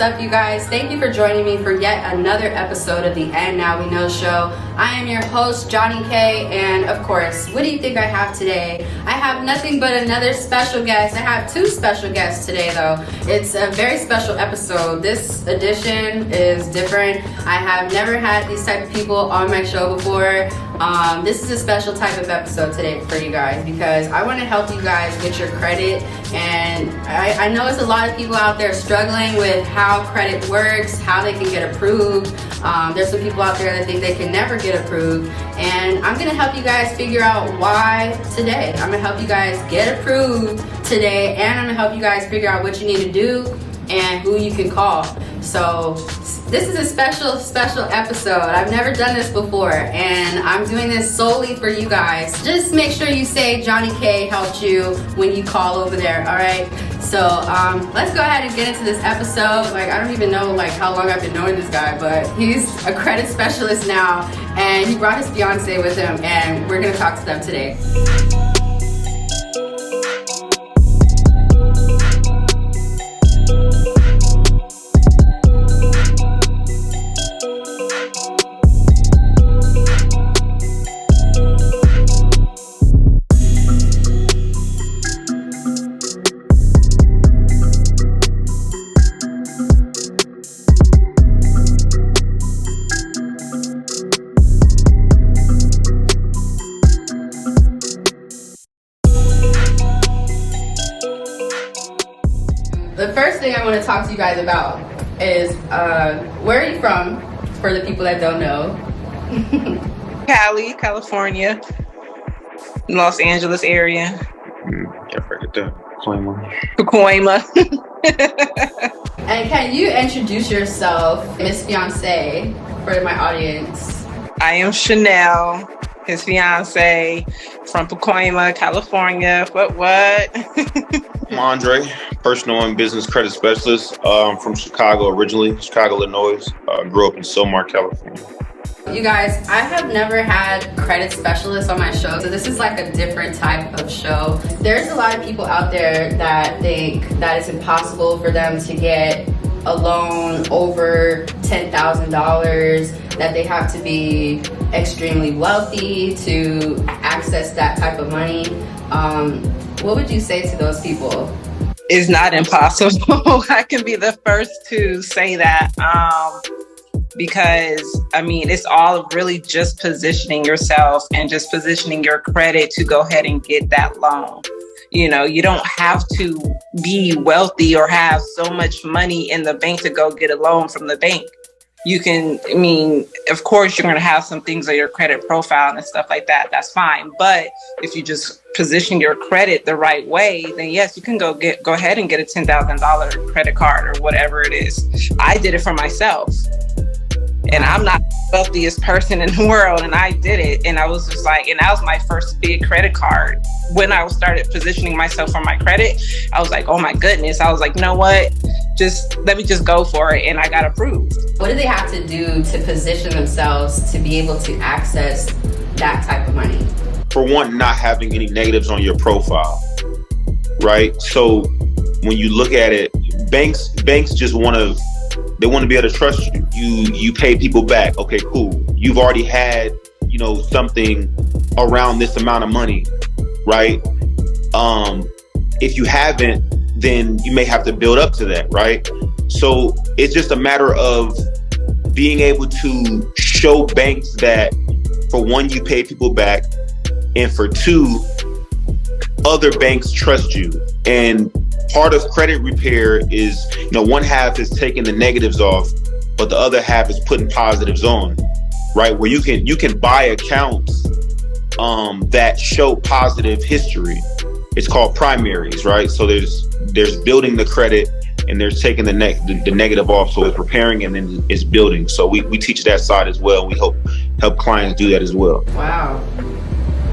up, you guys? Thank you for joining me for yet another episode of the And Now We Know show. I am your host, Jonnie Kae, and of course, what do you think I have today? I have nothing but another special guest. I have two special guests today, though. It's a very special episode. This edition is different. I have never had these type of people on my show before. This is a special type of episode today for you guys because I want to help you guys get your credit, and I know there's a lot of people out there struggling with how credit works, how they can get approved. There's some people out there that think they can never get approved, and I'm going to help you guys figure out why today. I'm going to help you guys get approved today, and I'm going to help you guys figure out what you need to do and who you can call. So this is a special episode. I've never done this before, and I'm doing this solely for you guys. Just make sure you say Jonnie Kae helped you when you call over there, all right? So let's go ahead and get into this episode. Like, I don't even know like how long I've been knowing this guy, but he's a credit specialist now, and he brought his fiance with him, and we're gonna talk to them today. The first thing I want to talk to you guys about is where are you from, for the people that don't know? Cali, California, Los Angeles area. Yeah, forget that. Pacoima. And can you introduce yourself, Miss Fiance, for my audience? I am Shynelle, his fiance, from Pacoima, California. What? I'm Andre, personal and business credit specialist. I'm from Chicago originally, Chicago, Illinois. Grew up in Silmar, California. You guys, I have never had credit specialists on my show, so this is like a different type of show. There's a lot of people out there that think that it's impossible for them to get a loan over $10,000, that they have to be extremely wealthy to access that type of money. What would you say to those people? It's not impossible. I can be the first to say that. Because I mean, it's all really just positioning yourself and just positioning your credit to go ahead and get that loan. You know, you don't have to be wealthy or have so much money in the bank to go get a loan from the bank. You can, I mean, of course, you're going to have some things on your credit profile and stuff like that. That's fine. But if you just position your credit the right way, then yes, you can go ahead and get a $10,000 credit card or whatever it is. I did it for myself. And I'm not the wealthiest person in the world, and I did it. And I was just like, and that was my first big credit card. When I started positioning myself for my credit, I was like, oh my goodness. I was like, you know what? Let me just go for it. And I got approved. What do they have to do to position themselves to be able to access that type of money? For one, not having any negatives on your profile, right? So when you look at it, banks just want to be able to trust you. You pay people back. Okay, cool. You've already had, something around this amount of money, right? If you haven't, then you may have to build up to that, right? So it's just a matter of being able to show banks that, for one, you pay people back, and for two, other banks trust you. And part of credit repair is, one half is taking the negatives off, but the other half is putting positives on, right? Where you can buy accounts that show positive history. It's called primaries, right? So there's building the credit, and there's taking the negative off. So it's repairing and then it's building. So we teach that side as well. We help clients do that as well. Wow.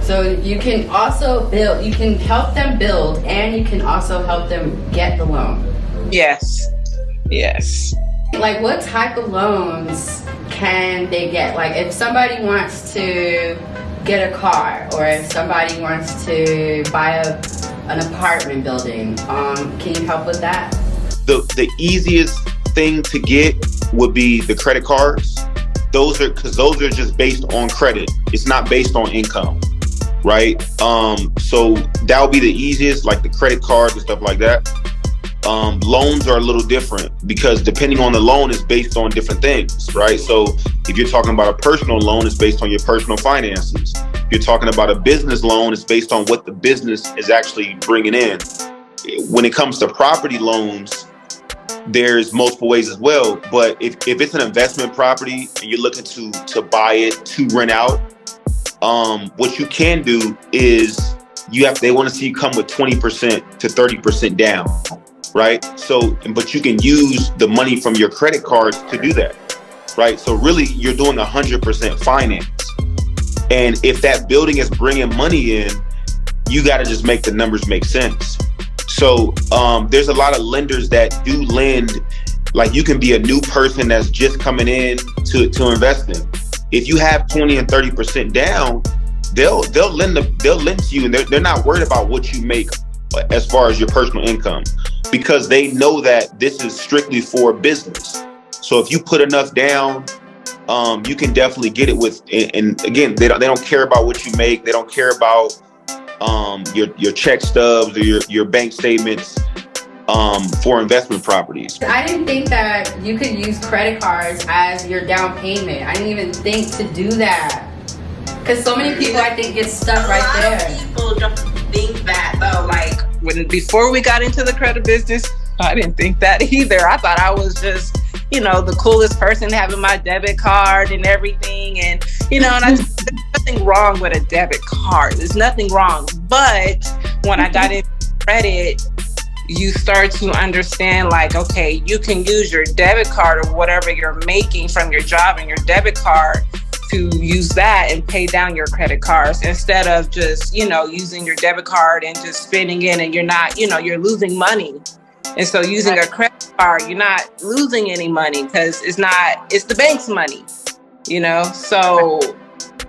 So you can also build, you can help them build, and you can also help them get the loan. Yes. Like, what type of loans can they get? Like, if somebody wants to get a car, or if somebody wants to buy an apartment building, can you help with that? The easiest thing to get would be the credit cards. Those are just based on credit. It's not based on income, right? So that would be the easiest, like the credit cards and stuff like that. Loans are a little different because depending on the loan is based on different things, right? So if you're talking about a personal loan, it's based on your personal finances. If you're talking about a business loan, it's based on what the business is actually bringing in. When it comes to property loans, there's multiple ways as well. But if it's an investment property and you're looking to buy it to rent out, what you can do is they want to see you come with 20% to 30% down. Right? So, but you can use the money from your credit cards to do that, right? So really you're doing 100% finance. And if that building is bringing money in, you got to just make the numbers make sense. So there's a lot of lenders that do lend, like you can be a new person that's just coming in to invest in. If you have 20 and 30% down, they'll lend to you, and they're not worried about what you make as far as your personal income, because they know that this is strictly for business. So if you put enough down, you can definitely get it with, and again, they don't care about what you make. They don't care about your check stubs or your bank statements for investment properties. I didn't think that you could use credit cards as your down payment. I didn't even think to do that. Because so many people, I think, get stuck right there. A lot of people don't think that, though. Like, before we got into the credit business, I didn't think that either. I thought I was just, the coolest person having my debit card and everything. And, and there's nothing wrong with a debit card. There's nothing wrong. But when I got into credit, you start to understand, like, okay, you can use your debit card or whatever you're making from your job and your debit card to use that and pay down your credit cards instead of just, using your debit card and just spending it, and you're not, you're losing money. And so using a credit card, you're not losing any money because it's the bank's money, So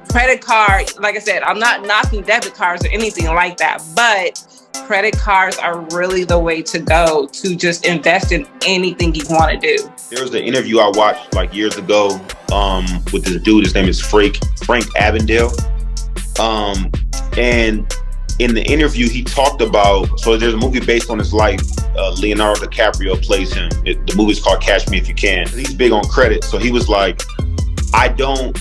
credit card, like I said, I'm not knocking debit cards or anything like that, but credit cards are really the way to go to just invest in anything you want to do. There was an interview I watched like years ago with this dude. His name is Frank Avondale. And in the interview, he talked about, so there's a movie based on his life. Leonardo DiCaprio plays him. The movie's called Catch Me If You Can. He's big on credit. So he was like, I don't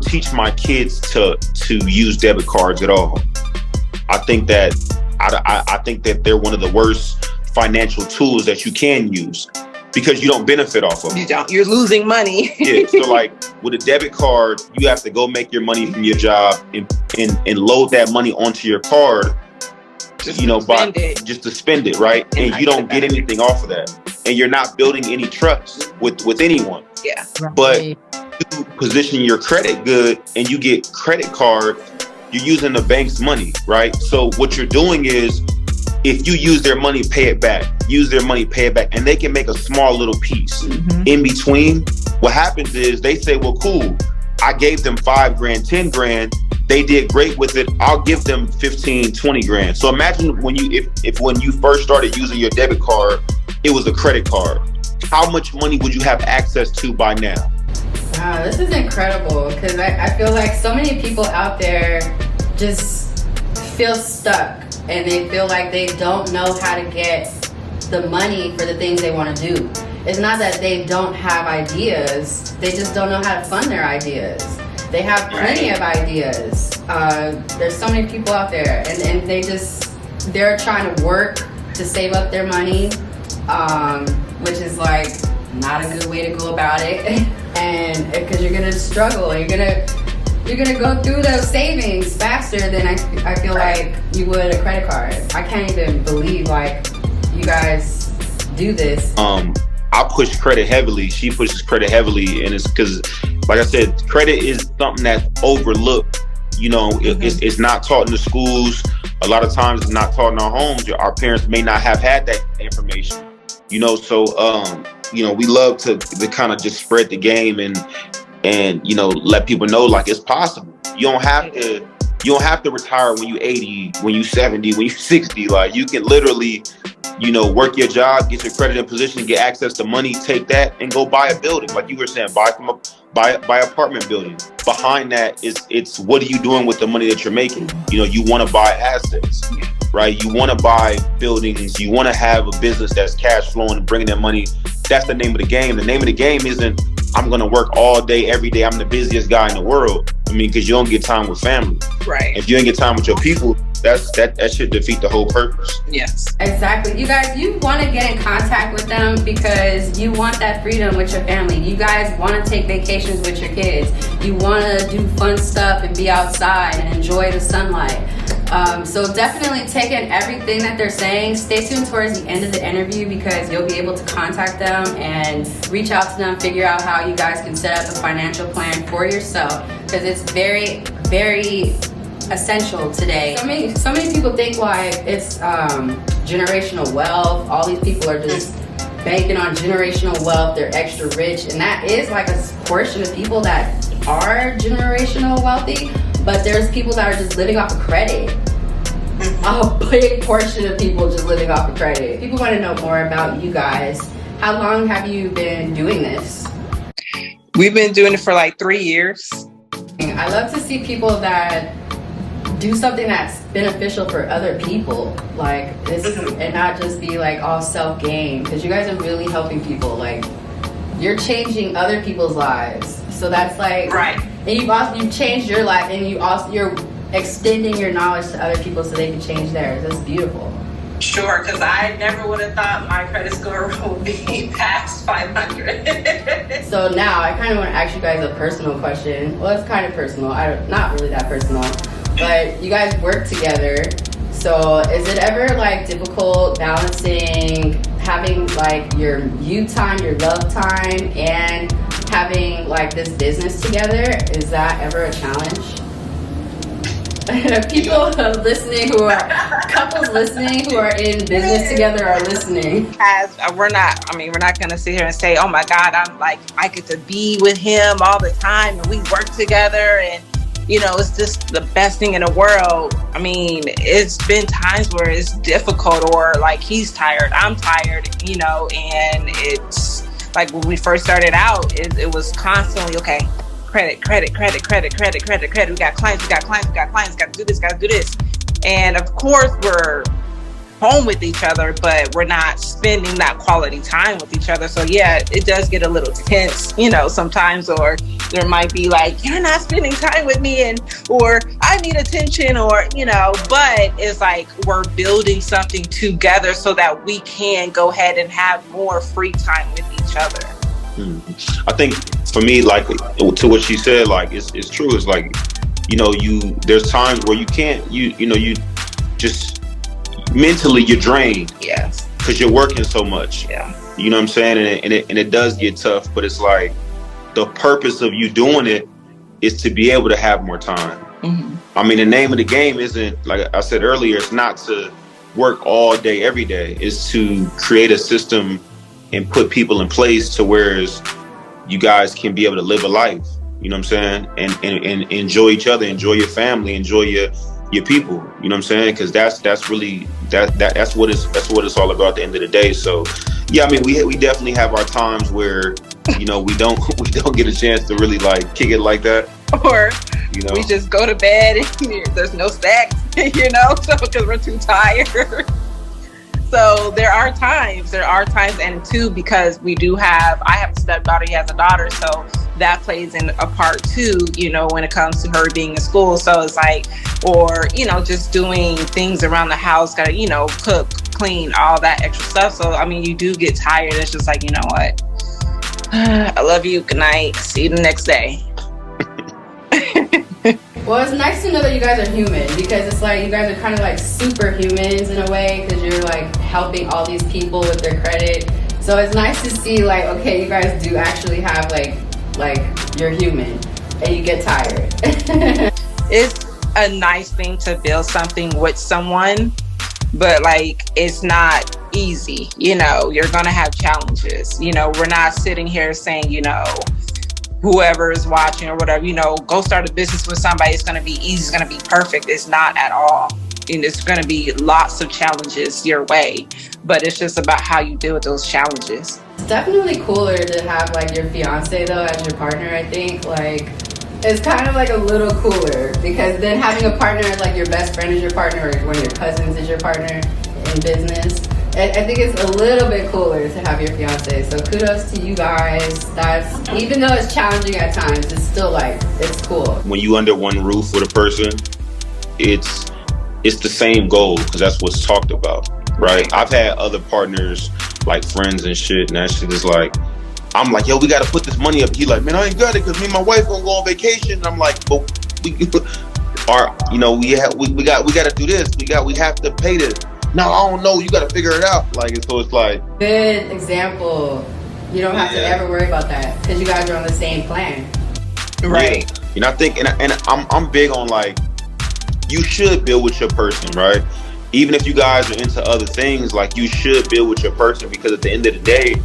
teach my kids to use debit cards at all. I think that they're one of the worst financial tools that you can use because you don't benefit off of them. You don't. You're losing money. Yeah. So like with a debit card, you have to go make your money from your job and load that money onto your card, just to spend it, right? And you don't get anything off of that. And you're not building any trust with anyone. Yeah. But you position your credit good and you get credit card, you're using the bank's money, right? So what you're doing is, if you use their money, pay it back. Use their money, pay it back. And they can make a small little piece in between. What happens is they say, well, cool, I gave them $5 grand, $10 grand. They did great with it. I'll give them 15, 20 grand. So imagine when you first started using your debit card, it was a credit card. How much money would you have access to by now? Wow, this is incredible, because I feel like so many people out there just feel stuck and they feel like they don't know how to get the money for the things they want to do. It's not that they don't have ideas, they just don't know how to fund their ideas. They have plenty of ideas. There's so many people out there, and they're trying to work to save up their money, which is like not a good way to go about it. And because you're gonna struggle, you're gonna go through those savings faster than I feel like you would a credit card. I can't even believe like you guys do this. I push credit heavily. She pushes credit heavily, and it's because, like I said, credit is something that's overlooked. It's not taught in the schools. A lot of times, it's not taught in our homes. Our parents may not have had that information. So we love to kind of just spread the game and let people know like it's possible. You don't have to retire when you're 80, when you're 70, when you're 60. Like you can literally work your job, get your credit in position, get access to money, take that and go buy a building. Like you were saying, buy apartment building. Behind that it's what are you doing with the money that you're making? You want to buy assets, right? You want to buy buildings. You want to have a business that's cash flowing and bringing in money. That's the name of the game. The name of the game isn't I'm going to work all day, every day. I'm the busiest guy in the world. Because you don't get time with family. Right. If you ain't get time with your people, that should defeat the whole purpose. Yes. Exactly. You guys, you want to get in contact with them because you want that freedom with your family. You guys want to take vacations with your kids. You want to do fun stuff and be outside and enjoy the sunlight. So definitely take in everything that they're saying. Stay tuned towards the end of the interview because you'll be able to contact them and reach out to them, figure out how you guys can set up a financial plan for yourself because it's very, very essential today. So many people think like it's generational wealth. All these people are just banking on generational wealth. They're extra rich, and that is like a portion of people that are generational wealthy. But there's people that are just living off of credit. A big portion of people just living off of credit. People want to know more about you guys. How long have you been doing this? We've been doing it for like 3 years. I love to see people that do something that's beneficial for other people, like this, and not just be like all self-gain. Because you guys are really helping people. Like you're changing other people's lives. So that's like right. And you've changed your life, and you're extending your knowledge to other people so they can change theirs. That's beautiful. Sure, because I never would have thought my credit score would be past 500. So now I kind of want to ask you guys a personal question. Well, it's kind of personal. Not really that personal, but you guys work together. So is it ever like difficult balancing having like your you time, your love time, and having like this business together? Is that ever a challenge? People listening couples listening who are in business together are listening. As we're not going to sit here and say, oh my God, I get to be with him all the time and we work together and it's just the best thing in the world. I mean, it's been times where it's difficult or like he's tired, I'm tired, and it's like when we first started out, it was constantly, okay, credit. We got clients, got to do this. And of course we're home with each other, but we're not spending that quality time with each other. So yeah, it does get a little tense, sometimes, or there might be like, you're not spending time with me or I need attention or, but it's like we're building something together so that we can go ahead and have more free time with each other. I think for me, like to what she said, like it's true. It's like, there's times where you can't, you just mentally you're drained. Yes. Because you're working so much. Yeah. You know what I'm saying? And it does get tough, but it's like the purpose of you doing it is to be able to have more time. Mm-hmm. I mean, the name of the game isn't, like I said earlier, it's not to work all day, every day. It's to create a system and put people in place to where you guys can be able to live a life. You know what I'm saying? And enjoy each other, enjoy your family, enjoy your people. You know what I'm saying? Because that's really that's what it's all about at the end of the day. So yeah, I mean, we definitely have our times where we don't get a chance to really like kick it like that, or we just go to bed and there's no sex, so because we're too tired. So there are times, and too, because I have a stepdaughter, he has a daughter, so that plays in a part too, when it comes to her being in school. So it's like, or, just doing things around the house, gotta, cook, clean, all that extra stuff. So, I mean, you do get tired. It's just like, you know what? I love you. Good night. See you the next day. Well, it's nice to know that you guys are human because it's like you guys are kind of like superhumans in a way because you're like helping all these people with their credit. So it's nice to see like, okay, you guys do actually have like you're human and you get tired. It's a nice thing to build something with someone, but like it's not easy. You're gonna have challenges. We're not sitting here saying, whoever is watching or whatever, go start a business with somebody. It's going to be easy. It's going to be perfect. It's not at all. and it's going to be lots of challenges your way, but it's just about how you deal with those challenges. It's definitely cooler to have like your fiance though as your partner. I think like it's kind of like a little cooler because then having a partner as like your best friend is your partner, or one of your cousins is your partner in business. I think it's a little bit cooler to have your fiance. So kudos to you guys. That's, even though it's challenging at times, it's still like, it's cool. When you under one roof with a person, it's the same goal because that's what's talked about, right? I've had other partners, like friends and shit, and that shit is like, I'm like, yo, we got to put this money up. He like, man, I ain't got it because me and my wife gonna go on vacation. And I'm like, but we got to do this. We have to pay this. No, I don't know. You got to figure it out. Like, so it's like good example. You don't have to ever worry about that because you guys are on the same plan, right? Yeah. And I think, and I'm big on like, you should build with your person, right? Even if you guys are into other things, like you should build with your person because at the end of the day,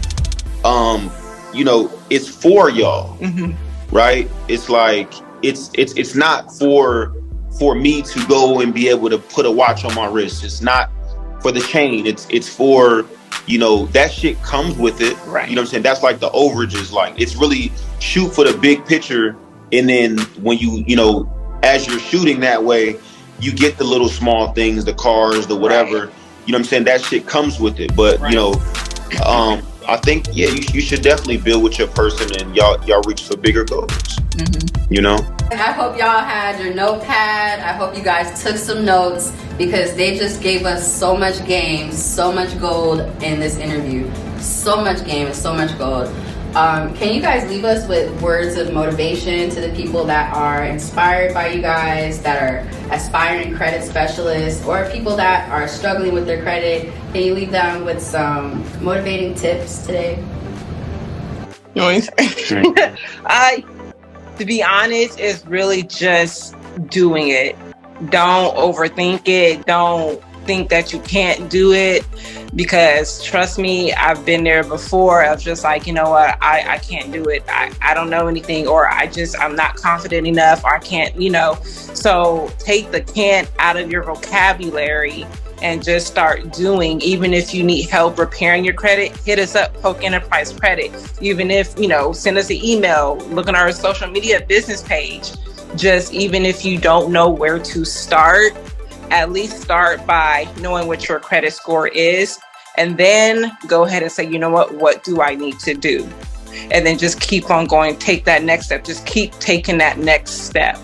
it's for y'all, right? It's like it's not for me to go and be able to put a watch on my wrist. It's not for the chain. It's for, that shit comes with it. Right. You know what I'm saying? That's like the overages. Like it's really shoot for the big picture. And then when as you're shooting that way, you get the little small things, the cars, the whatever, you know what I'm saying? That shit comes with it. But, I think, you should definitely build with your person and y'all reach for bigger goals, I hope y'all had your notepad. I hope you guys took some notes because they just gave us so much game, so much gold in this interview. So much game and so much gold. Can you guys leave us with words of motivation to the people that are inspired by you guys, that are aspiring credit specialists, or people that are struggling with their credit? Can you leave them with some motivating tips today? To be honest, it's really just doing it. Don't overthink it. Don't think that you can't do it, because trust me, I've been there before of just like, you know what, I can't do it. I don't know anything, or I'm not confident enough, or I can't, So take the can't out of your vocabulary and just start doing. Even if you need help repairing your credit, hit us up, Polk Enterprise Credit. Even if, send us an email, look on our social media business page. Just even if you don't know where to start, at least start by knowing what your credit score is, and then go ahead and say, you know what do I need to do? And then just keep on going, take that next step. Just keep taking that next step.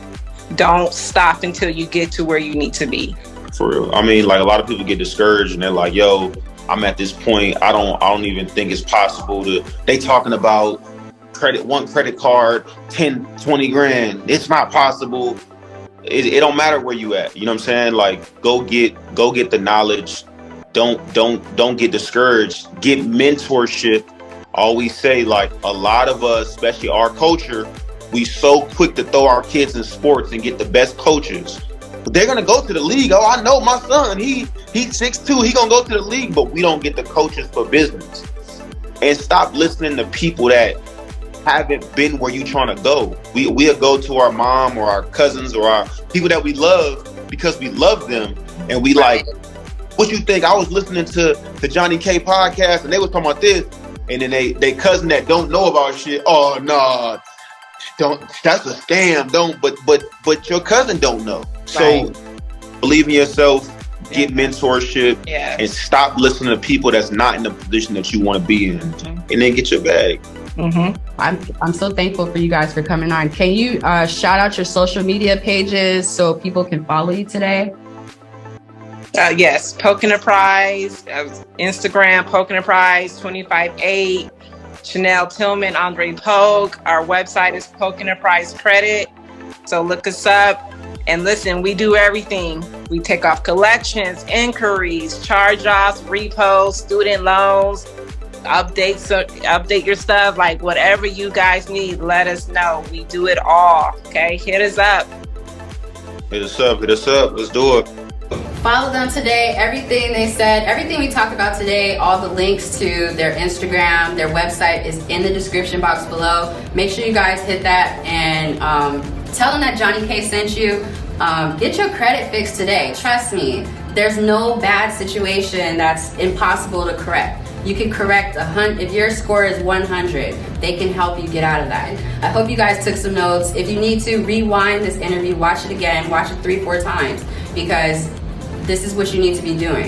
Don't stop until you get to where you need to be. For real. I mean, like a lot of people get discouraged and they're like, yo, I'm at this point. I don't even think it's possible they talking about one credit card, 10, 20 grand. It's not possible. It don't matter where you at. You know what I'm saying? Like go get the knowledge. Don't get discouraged. Get mentorship. Always say, like, a lot of us, especially our culture, we so quick to throw our kids in sports and get the best coaches. But they're gonna go to the league. Oh, I know my son. He's 6'2". He gonna go to the league. But we don't get the coaches for business. And stop listening to people that haven't been where you trying to go. We'll go to our mom or our cousins or our people that we love because we love them, and we like, what you think? I was listening to Jonnie Kae podcast and they was talking about this, and then they cousin that don't know about shit. Oh no, don't. That's a scam. Don't. But your cousin don't know. So believe in yourself. Get mentorship and stop listening to people that's not in the position that you want to be in, and then get your bag. I'm so thankful for you guys for coming on. Can you shout out your social media pages so people can follow you today? Yes, Polk Enterprise, Instagram, Polk Enterprise 258, Shynelle Tillman, Andre Polk. Our website is Polk Enterprise Credit. So look us up. And listen, we do everything. We take off collections, inquiries, charge-offs, repos, student loans, update your stuff. Like whatever you guys need, let us know. We do it all. Okay, hit us up. Hit us up. Let's do it. Follow them today. Everything they said, everything we talked about today, all the links to their Instagram, their website is in the description box below. Make sure you guys hit that and tell them that Jonnie Kae sent you. Get your credit fixed today. Trust me, there's no bad situation that's impossible to correct. You can correct if your score is 100, they can help you get out of that. I hope you guys took some notes. If you need to rewind this interview, watch it again, watch it 3-4 times, because this is what you need to be doing.